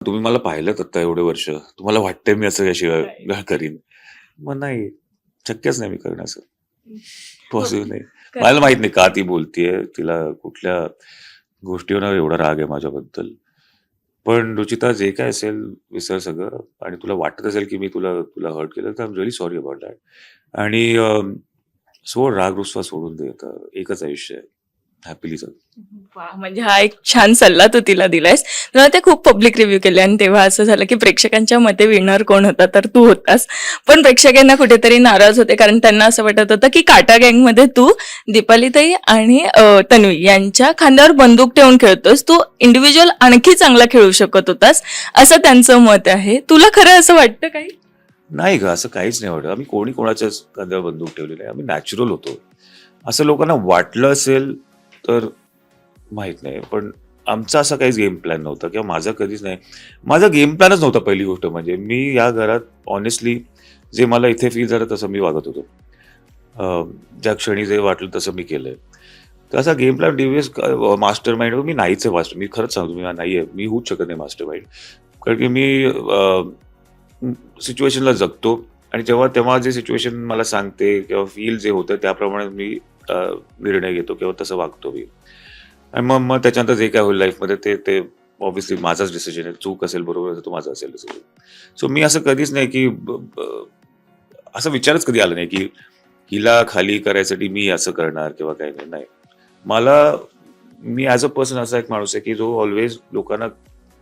तुम्ही मला पाहिलंत आता एवढे वर्ष. तुम्हाला वाटतंय मी असं काय शिवाय करीन? मग नाही, शक्यच नाही मी करणं असं. हो, पॉसिबल नाही. मला खरंच. माहित नाही का ती बोलतीये. तिला कुठल्या गोष्टीवरनं एवढा राग आहे माझ्याबद्दल. पण रुचिता जे काय असेल विसर सगळं आणि तुला वाटत असेल की मी तुला तुला हर्ट केलं तर I am really sorry about that. आणि सोड राग-रुसवा सोडून दे आता. एकच आयुष्य आहे. हॅपीली जग. वाह! म्हणजे हा एक छान सल्ला तू तिला दिलायस. तेव्हा ते खूप पब्लिक रिव्ह्यू केले आणि तेव्हा असं झालं की प्रेक्षकांच्या मते विनर कोण होता तर तू होतास. पण प्रेक्षकांना कुठेतरी नाराज होते कारण त्यांना असं वाटत होतं की काटा गँगमध्ये तू दीपालीताई आणि तन्वी यांच्या खांद्यावर बंदूक ठेवून खेळतोस. तू इंडिव्हिज्युअल आणखी चांगला खेळू शकत होतास, असं त्यांचं मत आहे. तुला खरं असं वाटतं काही? नाही गं, असं काहीच नाही वाटत. आम्ही कोणी कोणाच्याच खांद्यावर बंदूक ठेवली नाही. आम्ही नॅचरल होतो. असं लोकांना वाटलं असेल तर माहित नाही. पण आमचा असा काहीच गेम प्लॅन नव्हता किंवा माझा कधीच नाही. माझा गेम प्लॅनच नव्हता पहिली गोष्ट म्हणजे. मी या घरात हॉनेस्टली जे मला इथे फील झालं तसं मी वागत होतो. ज्या क्षणी जे वाटलं तसं मी केलंय. तर असा game plan devious mastermind मी नाहीच आहे मास्टर. मी खरंच सांगतो मी नाही आहे. मी होऊच शकत नाही मास्टर माइंड. कारण की मी सिच्युएशनला जगतो आणि जेव्हा तेव्हा जे सिच्युएशन मला सांगते किंवा फील जे होतं त्याप्रमाणे मी निर्णय घेतो किंवा तसं वागतो मी. आणि मग मग त्याच्यानंतर जे काय होईल लाईफमध्ये ते ते ऑब्व्हियसली माझाच डिसिजन आहे. चूक असेल, बरोबर असेल, तो माझा असेल डिसिजन. सो मी असं कधीच नाही की असा विचारच कधी आला नाही की हिला खाली करायसाठी मी असं करणार किंवा काही नाही. नाही. मला मी ॲज अ पर्सन असा एक माणूस आहे की जो ऑलवेज लोकांना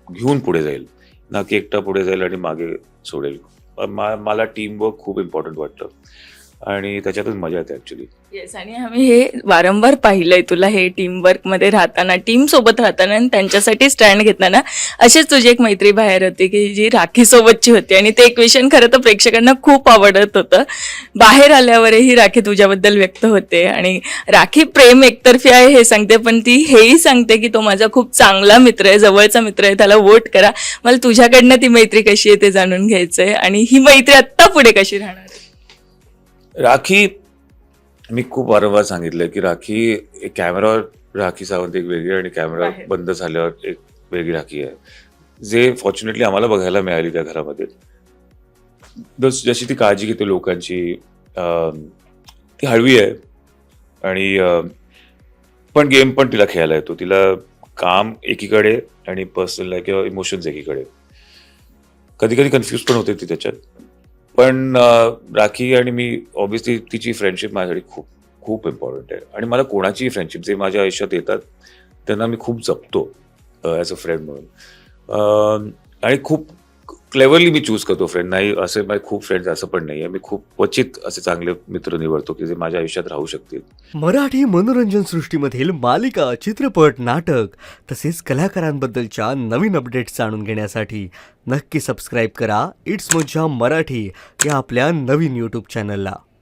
घेऊन पुढे जाईल. ना की एकटा पुढे जाईल आणि मागे सोडेल. मला टीमवर्क खूप इम्पॉर्टंट वाटतं आणि त्याच्यातच मजा येते ॲक्च्युली. येस, आणि आम्ही हे वारंवार पाहिलंय तुला हे टीमवर्कमध्ये राहताना, टीम सोबत राहताना आणि त्यांच्यासाठी स्टँड घेताना. अशीच तुझी एक मैत्री बाहेर होती की जी राखी सोबतची होती आणि ते इक्वेशन खरं तर प्रेक्षकांना खूप आवडत होतं. बाहेर आल्यावरही राखी तुझ्याबद्दल व्यक्त होते आणि राखी प्रेम एकतर्फी आहे हे सांगते, पण ती हेही सांगते की तो माझा खूप चांगला मित्र आहे, जवळचा मित्र आहे, त्याला वोट करा. मला तुझ्याकडनं ती मैत्री कशी आहे ते जाणून घ्यायचंय आणि ही मैत्री आत्ता पुढे कशी राहणार आहे? राखी मी खूप वारंवार सांगितलंय की राखी एक कॅमेरावर राखी सावंत एक वेगळी आणि कॅमेरा बाहेर. बंद झाल्यावर एक वेगळी राखी आहे. जे फॉर्च्युनेटली आम्हाला बघायला मिळाली त्या घरामध्ये. जशी ती काळजी घेते लोकांची ती हळवी आहे आणि पण गेम पण तिला खेळायला येतो. तिला काम एकीकडे आणि पर्सनल लाईफ किंवा इमोशन्स एकीकडे. कधी कधी कन्फ्यूज पण होते ती त्याच्यात. पण राखी आणि मी ऑब्व्हियसली तिची फ्रेंडशिप माझ्यासाठी खूप खूप इम्पॉर्टंट आहे आणि मला कोणाचीही फ्रेंडशिप जे माझ्या आयुष्यात येतात त्यांना मी खूप जपतो ॲज अ फ्रेंड म्हणून. आणि खूप क्लेवरली मी चूज करतो फ्रेंड. नाही असे माझे खूप फ्रेंड्स असं पण नाही आहे. मी खूप क्वचित असे चांगले मित्र निवडतो की जे माझ्या आयुष्यात राहू शकतील. मराठी मनोरंजन सृष्टीमधील मालिका, चित्रपट, नाटक तसेच कलाकारांबद्दलच्या नवीन अपडेट्स जाणून घेण्यासाठी नक्की सबस्क्राईब करा इट्स मज्जा मराठी या आपल्या नवीन यूट्यूब चॅनलला.